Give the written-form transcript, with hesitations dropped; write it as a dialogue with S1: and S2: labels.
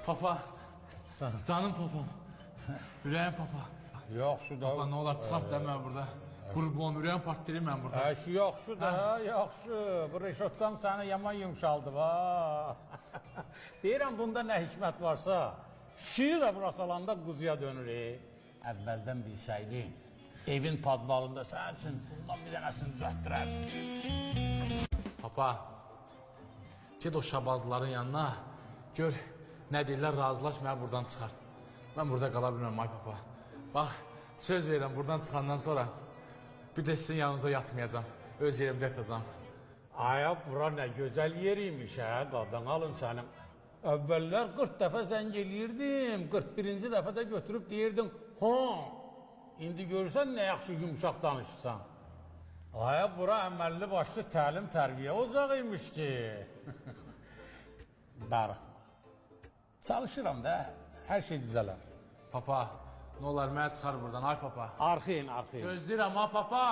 S1: Papa. Canım papam. Ürəyim papa.
S2: Yaxşı da.
S1: Papa ne olar çıxart da mən burada. Qurbon ürəyim partlayır mən burada.
S2: Şu yaxşı da, yaxşı. Bu reşotkan səni yaman yumşaldı va. Deyirəm bunda nə hikmət varsa, şiri də burası alanda quzuya dönür. Əvvəldən bilsəydin, evin padvalında sənin üçün bundan bir dənəsini düzəltdirər.
S1: Papa. Ged o şabaldıların yanına. Gör nə deyirlər, razılaş məni buradan çıxart. Mən burada qala bilməm ay papa. Bax, söz verirəm buradan çıxandan sonra bir də sizin yanınıza yatmayacağım. Öz yerimdə yatacağım.
S2: Aya bura nə gözəl yeriymiş hə, qadan alın sənin. Əvvəllər 40 dəfə zəng eləyirdim, 41-ci dəfə də götürüb deyirdim, İndi görürsən nə yaxşı yumuşaq danışırsan. Aya bura əməlli başlı təlim tərbiyə ocağıymış ki. Darıxma. Çalışıram da, hər şey düzələr.
S1: Papa, nə olar mənə çıxar buradan ay papa.
S2: Arxayın, arxayın.
S1: Gözləyirəm ha papa.